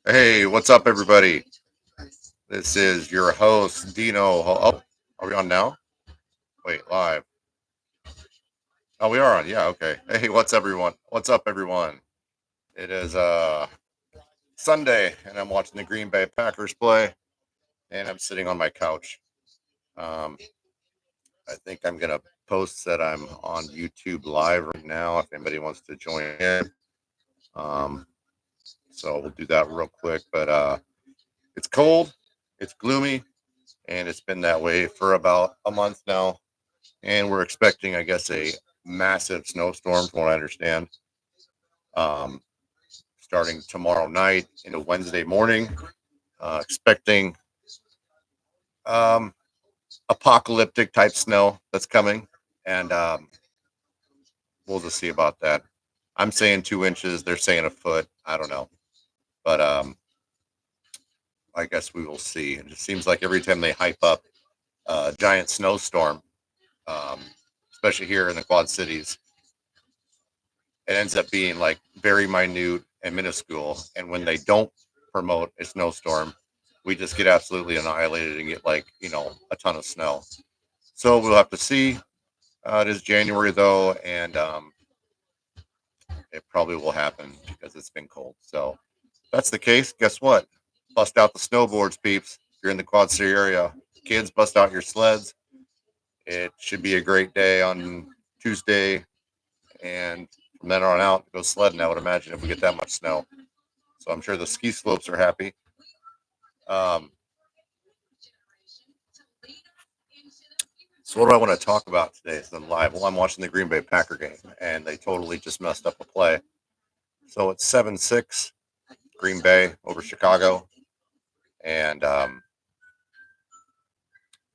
Hey, what's up, everybody? This is your host, Dino. Oh, are we on now? Wait, live. Oh, we are on. Yeah, okay. Hey, what's everyone? What's up, everyone? It is Sunday, and I'm watching the Green Bay Packers play, and I'm sitting on my couch. Um, I think I'm gonna post that I'm on YouTube live right now. If anybody wants to join in, um, so we'll do that real quick. But it's cold, it's gloomy, and it's been that way for about a month now. And we're expecting, I guess, a massive snowstorm, from what I understand, um, starting tomorrow night into Wednesday morning. Expecting um, apocalyptic type snow that's coming, and we'll just see about that. I'm saying 2 inches, they're saying a foot. I don't know, but I guess we will see. It just seems like every time they hype up a giant snowstorm, um, especially here in the Quad Cities, it ends up being like very minute and minuscule. And when they don't promote a snowstorm, we just get absolutely annihilated and get like, a ton of snow. So we'll have to see. It is January though, and it probably will happen because it's been cold. So if that's the case. Guess what? Bust out the snowboards, peeps. If you're in the Quad City area, kids, bust out your sleds. It should be a great day on Tuesday, and from then on out, go sledding. I would imagine if we get that much snow. So I'm sure the ski slopes are happy. Um, so what do I want to talk about today? Is then live. Well, I'm watching the Green Bay Packer game, and they totally just messed up a play. So it's 7-6 Green Bay over Chicago, and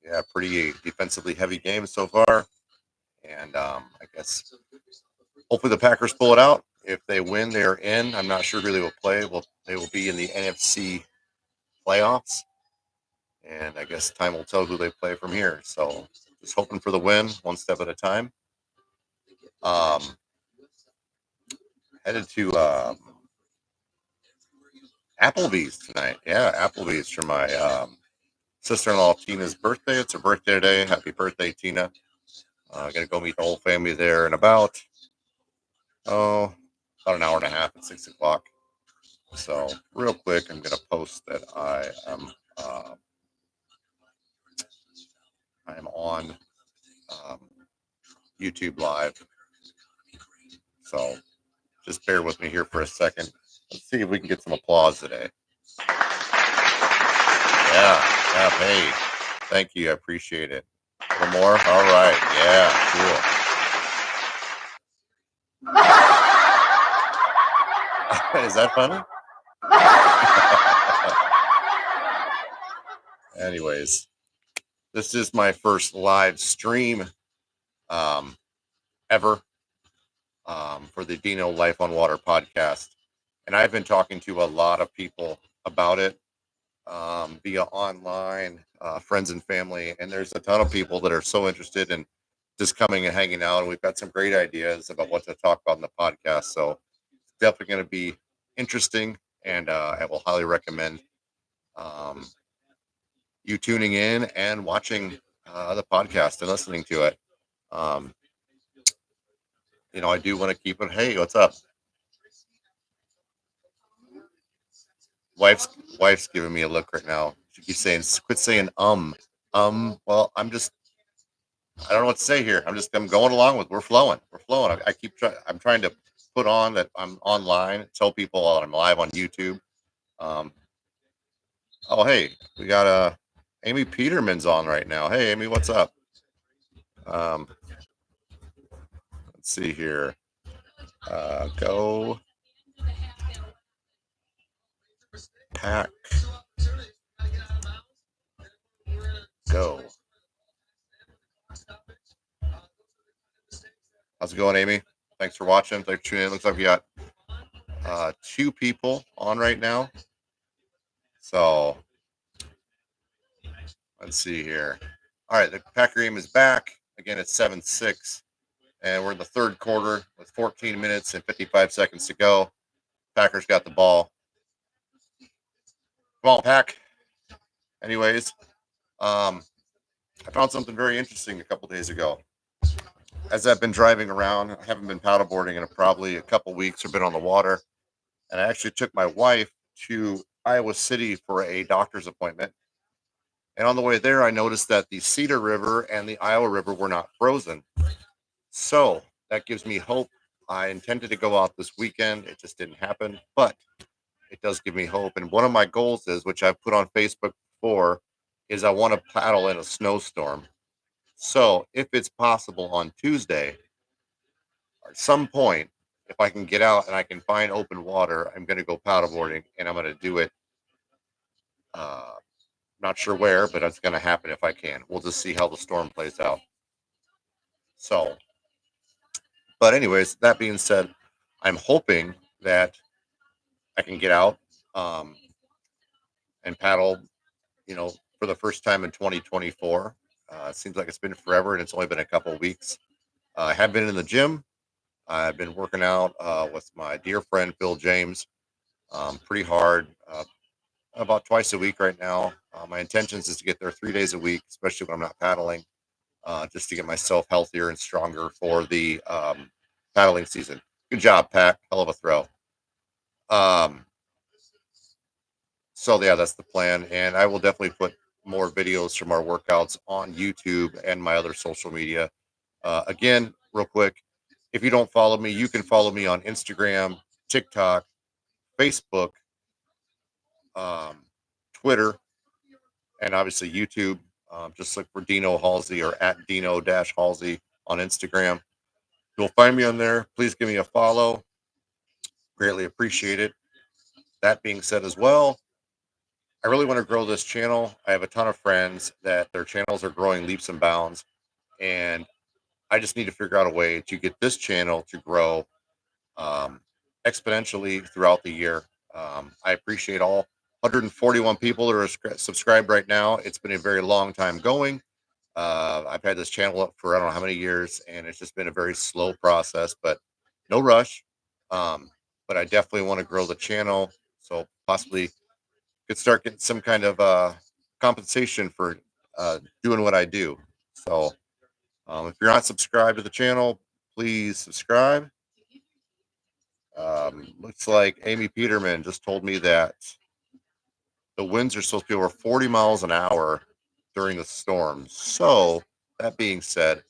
yeah, pretty defensively heavy game so far. And I guess hopefully the Packers pull it out. If they win, they're in. I'm not sure who they will play. Well, they will be in the NFC playoffs, and I guess time will tell who they play from here. So just hoping for the win, one step at a time. Um, Headed to Applebee's tonight. Yeah, Applebee's for my sister-in-law Tina's birthday. It's her birthday today. Happy birthday, Tina! Gonna go meet the whole family there in oh about an hour and a half at 6 o'clock. So real quick, I'm gonna post that I am on um, YouTube live. So just bear with me here for a second. Let's see if we can get some applause today. Yeah, yeah. Hey, thank you. I appreciate it. A little more. All right. Yeah. Cool. Is that funny? Anyways, this is my first live stream um, ever for the Dino Life on Water podcast. And I've been talking to a lot of people about it via online, friends and family. And there's a ton of people that are so interested in just coming and hanging out. And we've got some great ideas about what to talk about in the podcast. So it's definitely going to be interesting. And I will highly recommend um, you tuning in and watching the podcast and listening to it. Um, I do want to keep it. Hey, what's up? Wife's wife's giving me a look right now. She keeps saying, "Quit saying." Well, I don't know what to say here. I'm going along with. We're flowing. We're flowing. I keep trying. I'm trying to put on that I'm online. Tell people I'm live on YouTube. Um, oh, hey, we got Amy Peterman's on right now. Hey, Amy, what's up? Um, let's see here. Go pack. Go. How's it going, Amy? Thanks for watching. Thanks for tuning in. Looks like we got two people on right now. So let's see here. All right, the Packer game is back. Again, it's 7-6, and we're in the third quarter with 14 minutes and 55 seconds to go. Packers got the ball. Well, Pack. Anyways, um, I found something very interesting a couple days ago. As I've been driving around, I haven't been paddleboarding in probably a couple weeks or been on the water. And I actually took my wife to Iowa City for a doctor's appointment. And on the way there, I noticed that the Cedar River and the Iowa River were not frozen. So that gives me hope. I intended to go out this weekend. It just didn't happen, but it does give me hope. And one of my goals is, which I've put on Facebook before, is I want to paddle in a snowstorm. So if it's possible on Tuesday, or at some point, if I can get out and I can find open water, I'm going to go paddleboarding and I'm going to do it. Uh, Not sure where, but it's going to happen if I can. We'll just see how the storm plays out. So, but anyways, that being said, I'm hoping that I can get out um, and paddle, you know, for the first time in 2024. It seems like it's been forever and it's only been a couple of weeks. I have been in the gym. I've been working out with my dear friend Phil James pretty hard, about twice a week right now. My intentions is to get there 3 days a week, especially when I'm not paddling, just to get myself healthier and stronger for the paddling season. Good job, Pat. Hell of a throw. Um, so yeah, that's the plan, and I will definitely put more videos from our workouts on YouTube and my other social media. Again, real quick, if you don't follow me, you can follow me on Instagram, TikTok, Facebook, um, Twitter, and obviously YouTube. Just look for Dino Halsey or at Dino Halsey on Instagram. You'll find me on there. Please give me a follow. Greatly appreciate it. That being said, as well, I really want to grow this channel. I have a ton of friends that their channels are growing leaps and bounds, and I just need to figure out a way to get this channel to grow um, exponentially throughout the year. I appreciate all 141 people that are subscribed right now. It's been a very long time going. I've had this channel up for I don't know how many years, and it's just been a very slow process, but no rush. Um, but I definitely want to grow the channel, so possibly could start getting some kind of compensation for doing what I do. So if you're not subscribed to the channel, please subscribe. Looks like Amy Peterman just told me that the winds are supposed to be over 40 miles an hour during the storm. So that being said,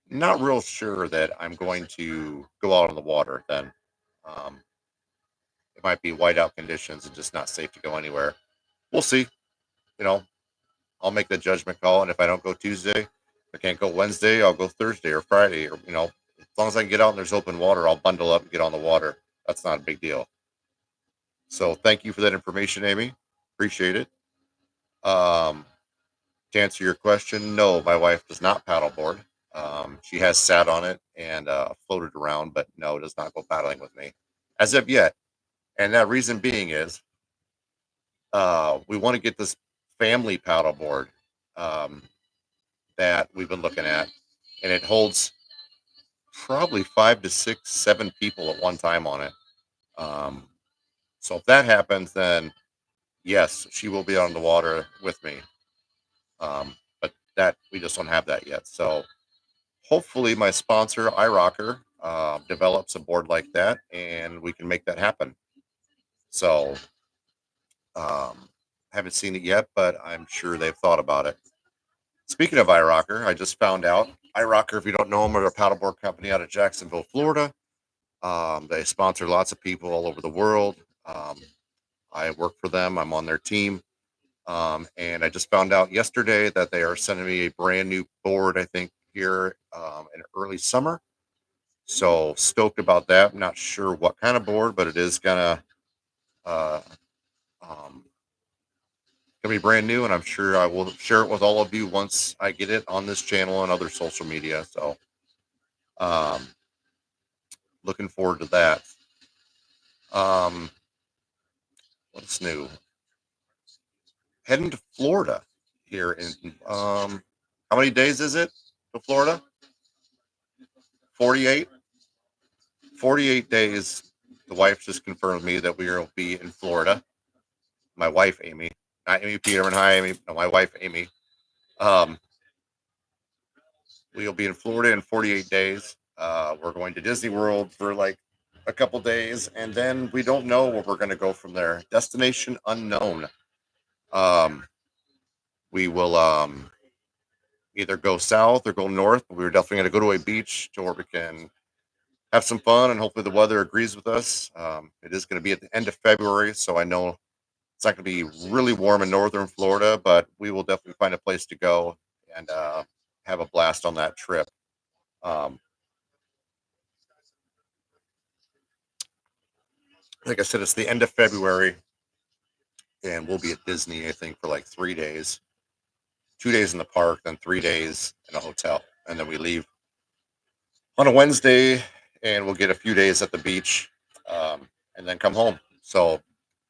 not real sure that I'm going to go out on the water then. Um, it might be whiteout conditions and just not safe to go anywhere. We'll see. You know, I'll make the judgment call. And if I don't go Tuesday, if I can't go Wednesday, I'll go Thursday or Friday. Or, as long as I can get out and there's open water, I'll bundle up and get on the water. That's not a big deal. So thank you for that information, Amy. Appreciate it. Um, to answer your question, no, my wife does not paddleboard. She has sat on it and floated around, but no, does not go paddling with me as of yet. And that reason being is we want to get this family paddleboard um, that we've been looking at, and it holds probably 5 to 6, 7 people at one time on it. Um, so if that happens, then yes, she will be on the water with me. But that we just don't have that yet. So hopefully, my sponsor iRocker develops a board like that, and we can make that happen. So haven't seen it yet, but I'm sure they've thought about it. Speaking of iRocker, I just found out iRocker, if you don't know them, are a paddleboard company out of Jacksonville, Florida. They sponsor lots of people all over the world. Um, I work for them. I'm on their team. And I just found out yesterday that they are sending me a brand new board, I think, here in early summer. So stoked about that. I'm not sure what kind of board, but it is uh, um, gonna be brand new, and I'm sure I will share it with all of you once I get it on this channel and other social media. So um, looking forward to that. Um, what's new? Heading to Florida here in how many days is it to Florida? 48. 48 days. The wife just confirmed me that we will be in Florida. my wife Amy, not Amy Peterman. Hi, Amy. No, my wife Amy. Um, we'll be in Florida in 48 days. We're going to Disney World for like a couple days, and then we don't know where we're going to go from there. Destination unknown. Um, we will either go south or go north. But we're definitely going to go to a beach to where we can have some fun, and hopefully the weather agrees with us. It is going to be at the end of February, so I know it's not going to be really warm in northern Florida, but we will definitely find a place to go and have a blast on that trip. Um, like I said, it's the end of February, and we'll be at Disney, I think, for like 3 days, 2 days in the park, then 3 days in a hotel. And then we leave on a Wednesday, and we'll get a few days at the beach, and then come home. So,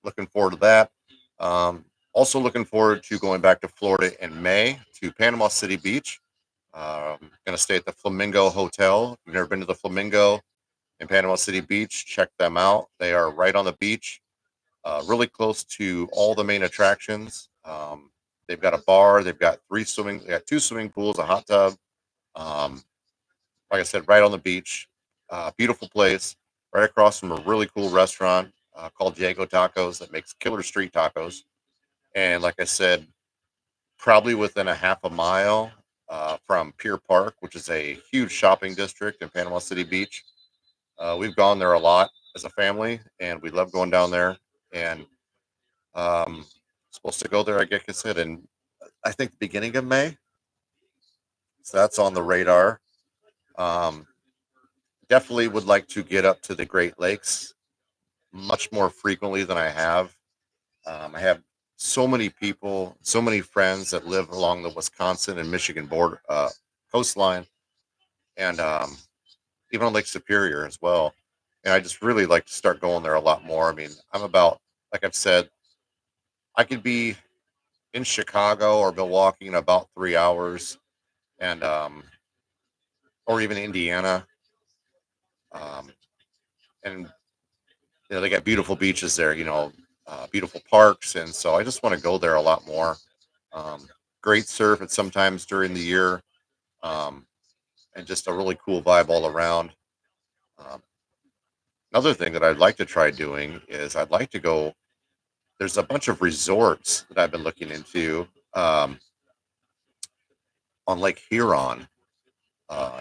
looking forward to that. Um, Also, looking forward to going back to Florida in May to Panama City Beach. Going to stay at the Flamingo Hotel. If you've never been to the Flamingo in Panama City Beach, check them out. They are right on the beach, really close to all the main attractions. They've got a bar. They've got they got two swimming pools, a hot tub. Um, like I said, right on the beach. Beautiful place, right across from a really cool restaurant called Diego Tacos that makes killer street tacos. And like I said, probably within a half a mile from Pier Park, which is a huge shopping district in Panama City Beach. We've gone there a lot as a family, and we love going down there. And supposed to go there, I guess I said, in I think the beginning of May. So that's on the radar. Um, Definitely would like to get up to the Great Lakes much more frequently than I have. I have so many people, so many friends that live along the Wisconsin and Michigan border coastline, and even on Lake Superior as well. And I just really like to start going there a lot more. I mean, I'm about, like I've said, I could be in Chicago or Milwaukee in about 3 hours, and or even Indiana, um, and they got beautiful beaches there. Beautiful parks, and so I just want to go there a lot more. Um, Great surf at sometimes during the year, um, and just a really cool vibe all around. Um, Another thing that I'd like to try doing is I'd like to go. There's a bunch of resorts that I've been looking into on Lake Huron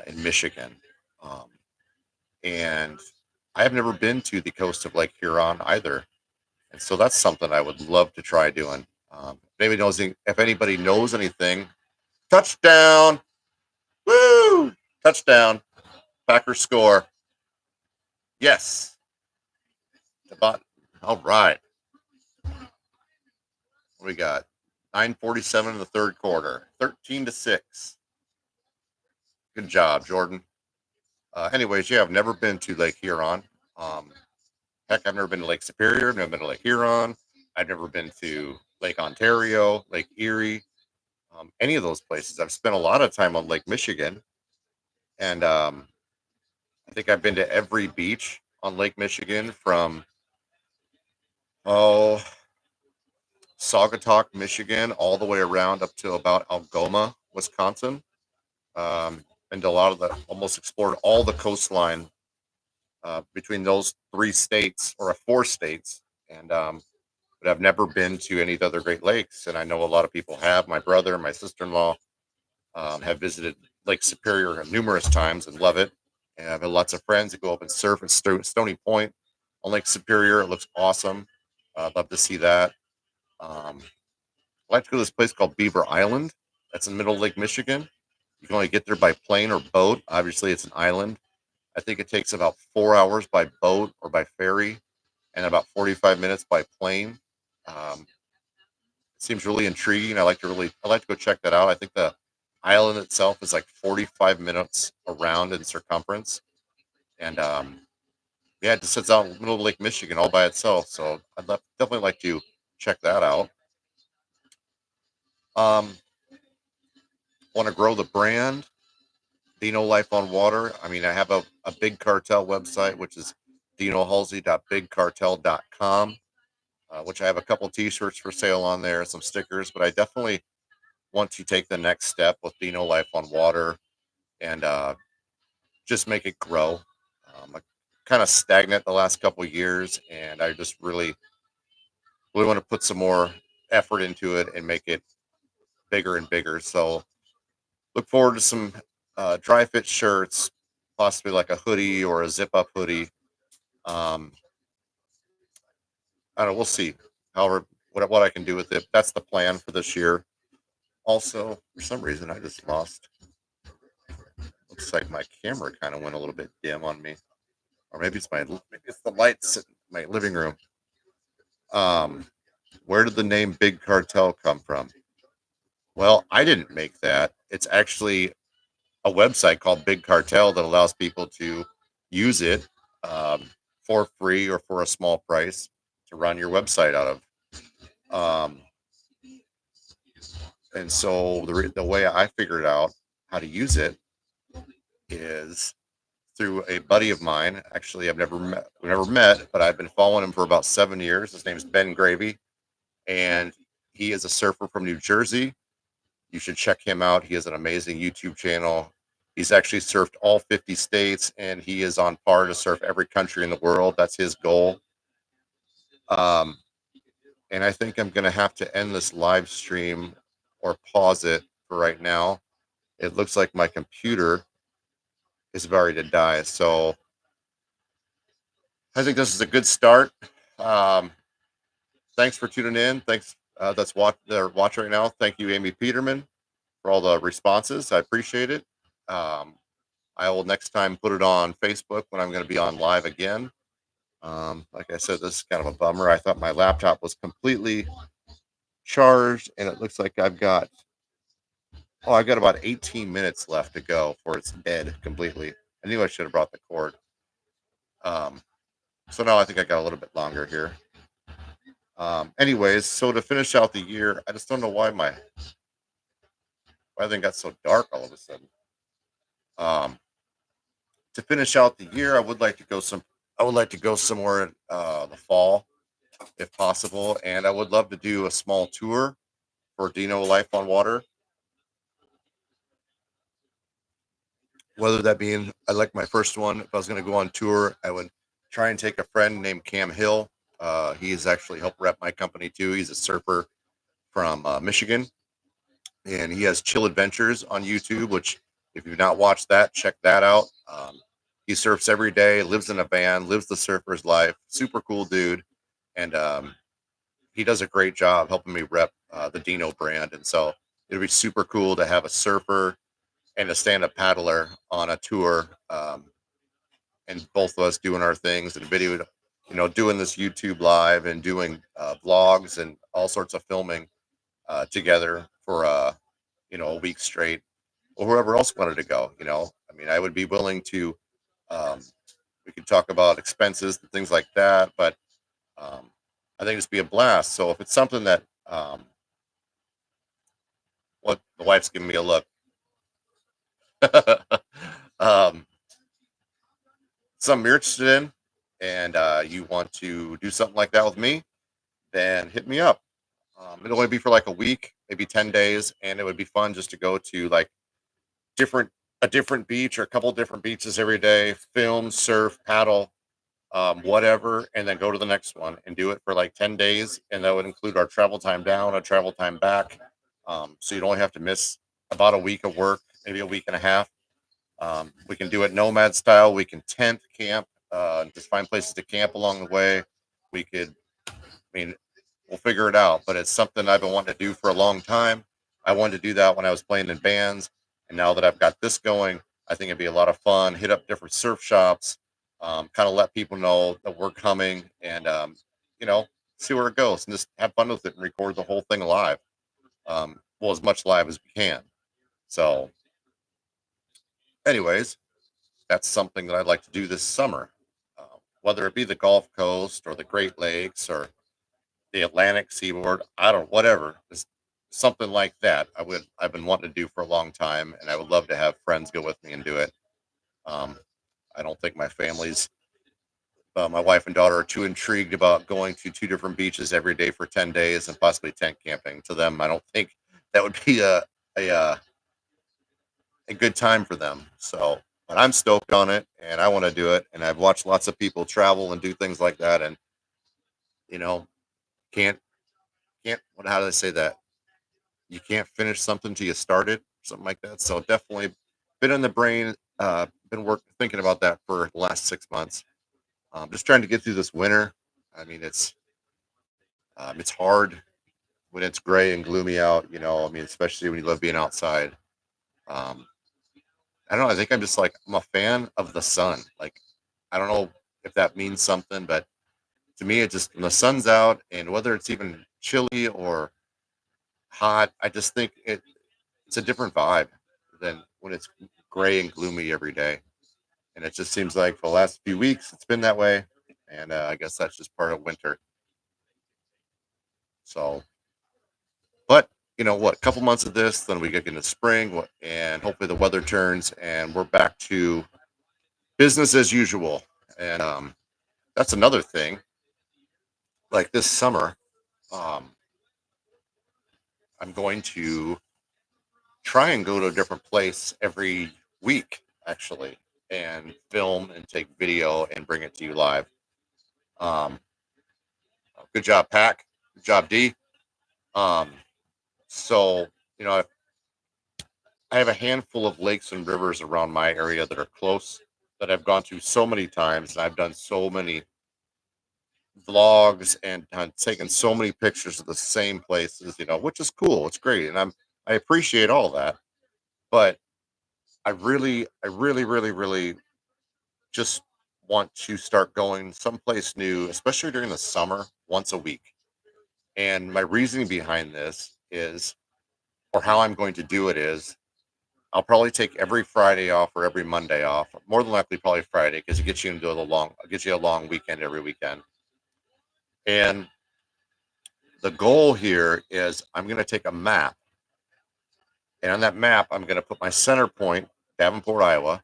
in Michigan, um, and I have never been to the coast of Lake Huron either, and so that's something I would love to try doing. If anybody knows anything, touchdown, woo, touchdown, Packers score, yes, the bot. All right, what we got 9:47 in the third quarter, 13-6. Good job, Jordan. Anyways, yeah, I've never been to Lake Huron. Um, Heck, I've never been to Lake Superior. I've never been to Lake Huron. I've never been to Lake Ontario, Lake Erie, any of those places. I've spent a lot of time on Lake Michigan, and I think I've been to every beach on Lake Michigan from oh Saugatuck, Michigan, all the way around up to about Algoma, Wisconsin. And a lot of almost explored all the coastline between those three states or four states, and but I've never been to any of the other Great Lakes, and I know a lot of people have. My brother, my sister-in-law have visited Lake Superior numerous times and love it. And I've had lots of friends that go up and surf at Stony Point on Lake Superior. It looks awesome. I'd love to see that. Um, I like to go to this place called Beaver Island. That's in the middle of Lake Michigan. You can only get there by plane or boat. Obviously, it's an island. I think it takes about 4 hours by boat or by ferry, and about 45 minutes by plane. It seems really intriguing. I like to go check that out. I think the island itself is like 45 minutes around in circumference, and yeah, it just sits out in the middle of Lake Michigan all by itself. So definitely like to check that out. Um, Want to grow the brand, Dino Life on Water. I mean, I have a Big Cartel website, which is dinohalsey.bigcartel.com. which I have a couple T-shirts for sale on there, some stickers. But I definitely want to take the next step with Dino Life on Water and just make it grow. I kind of stagnant the last couple years, and I just really want to put some more effort into it and make it bigger and bigger. So look forward to some dry fit shirts, possibly like a hoodie or a zip up hoodie. Um, I don't know. We'll see. However, what I can do with it. That's the plan for this year. Also, for some reason, I just lost. Looks like my camera kind of went a little bit dim on me, or maybe it's the lights in my living room. Um, where did the name Big Cartel come from? Well, I didn't make that. It's actually a website called Big Cartel that allows people to use it um, for free or for a small price to run your website out of. Um, and so the way I figured out how to use it is through a buddy of mine. Actually, we've never met, but I've been following him for about 7 years. His name's Ben Gravy, and he is a surfer from New Jersey. You should check him out. He has an amazing YouTube channel. He's actually surfed all 50 states, and he is on par to surf every country in the world. That's his goal. Um, and I think I'm going to have to end this live stream or pause it for right now. It looks like my computer is about ready to die. So I think this is a good start. Um, thanks for tuning in. Thanks. That's watch right now. Thank you, Amy Peterman, for all the responses. I appreciate it. Um, I will next time put it on Facebook when I'm going to be on live again. Like I said, this is kind of a bummer. I thought my laptop was completely charged, and it looks like I've got about 18 minutes left to go before it's dead completely. I knew I should have brought the cord. Um, so now I think I got a little bit longer here. Anyways, so to finish out the year, I just don't know why everything got so dark all of a sudden. Um, to finish out the year, I would like to go somewhere in the fall if possible, and I would love to do a small tour for Dino Life on Water. Whether that being, I like my first one. If I was going to go on tour, I would try and take a friend named Cam Hill. He's actually helped rep my company too. He's a surfer from Michigan, and he has Chill Adventures on YouTube. Which, if you've not watched that, check that out. He surfs every day, lives in a van, lives the surfer's life. Super cool dude, and he does a great job helping me rep the Dino brand. And so it'd be super cool to have a surfer and a stand-up paddler on a tour, and both of us doing our things and video, doing this YouTube live and doing vlogs and all sorts of filming together for a week straight, or whoever else wanted to go. I mean, I would be willing to. Um, we could talk about expenses and things like that, but um, I think it's be a blast. So if it's something that what the wife's giving me a look. um, Something you're interested in, and you want to do something like that with me, then hit me up. It'll only be for like a week, maybe 10 days, and it would be fun just to go to like different a different beach or a couple different beaches every day, film, surf, paddle, whatever, and then go to the next one and do it for like 10 days. And that would include our travel time down, our travel time back. So you'd only have to miss about a week of work, maybe a week and a half. We can do it nomad style. We can tent camp, just find places to camp along the way. We could, I mean, we'll figure it out, but it's something I've been wanting to do for a long time. I wanted to do that when I was playing in bands. And now that I've got this going, I think it'd be a lot of fun. Hit up different surf shops, kind of let people know that we're coming, and, you know, see where it goes and just have fun with it and record the whole thing live. Well, as much live as we can. So, anyways, that's something that I'd like to do this summer, whether it be the Gulf Coast or the Great Lakes or the Atlantic seaboard. I don't, whatever. Just something like that. I've been wanting to do for a long time, and I would love to have friends go with me and do it. Um, I don't think my family's My wife and daughter are too intrigued about going to two different beaches every day for 10 days and possibly tent camping. To them, I don't think that would be a, uh, a good time for them. So, but I'm stoked on it and I want to do it. And I've watched lots of people travel and do things like that. And, you know, can't, what, how do they say that? You can't finish something till you start it, something like that. So definitely been in the brain, thinking about that for the last 6 months. Just trying to get through this winter. I mean, it's hard when it's gray and gloomy out. I mean, especially when you love being outside. Um, I don't know. I think I'm a fan of the sun. Like, I don't know if that means something, but to me, it just when the sun's out and whether it's even chilly or hot, I just think it's a different vibe than when it's gray and gloomy every day. And it just seems like for the last few weeks, it's been that way. And I guess that's just part of winter. So, but you know what? A couple months of this, then we get into spring, and hopefully the weather turns, and we're back to business as usual. And that's another thing. Like this summer, um, I'm going to try and go to a different place every week, actually, and film and take video and bring it to you live. Um, Good job, Pack. Good job, D. Um, so, you know, I have a handful of lakes and rivers around my area that are close that I've gone to so many times, and I've done so many vlogs and taken so many pictures of the same places, which is cool. It's great, and I appreciate all that. But I really just want to start going someplace new, especially during the summer, once a week. And my reasoning behind this is, or how I'm going to do it is, I'll probably take every Friday off or every Monday off. More than likely, probably Friday, because it gets you a long weekend every weekend. And the goal here is I'm going to take a map, and on that map, I'm going to put my center point, Davenport, Iowa,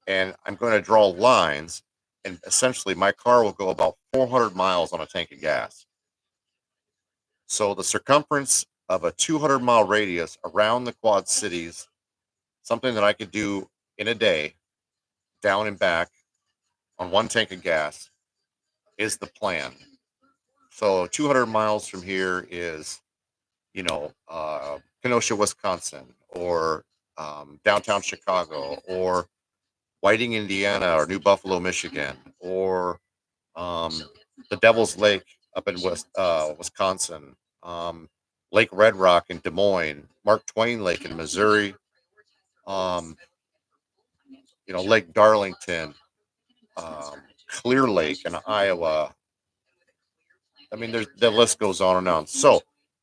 and I'm going to draw lines. And essentially, my car will go about 400 miles on a tank of gas. So the circumference of a 200-mile radius around the Quad Cities, something that I could do in a day, down and back on one tank of gas, is the plan. So 200 miles from here is, Kenosha, Wisconsin, or downtown Chicago, or Whiting, Indiana, or New Buffalo, Michigan, or um, the Devil's Lake up in Wisconsin, Lake Red Rock in Des Moines, Mark Twain Lake in Missouri, um, Lake Darlington, Clear Lake in Iowa. I mean, the list goes on and on. So,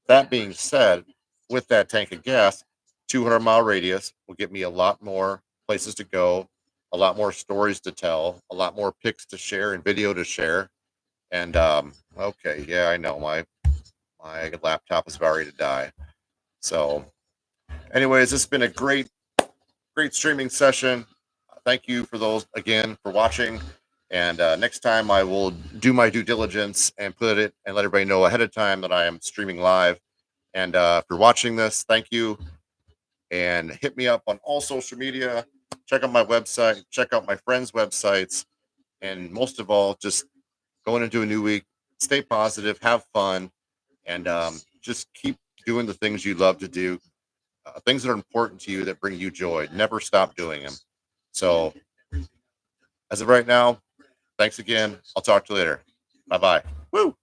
that being said, with that tank of gas, 200-mile radius will get me a lot more places to go, a lot more stories to tell, a lot more pics to share and video to share. And okay, yeah, I know my laptop is about ready to die. So, anyways, this has been a great streaming session. Thank you for those again for watching. And next time I will do my due diligence and put it and let everybody know ahead of time that I am streaming live. And if you're watching this, thank you. And hit me up on all social media. Check out my website. Check out my friends' websites. And most of all, just going into a new week, stay positive, have fun, and just keep doing the things you love to do, things that are important to you that bring you joy. Never stop doing them. So, as of right now, thanks again. I'll talk to you later. Bye bye. Woo!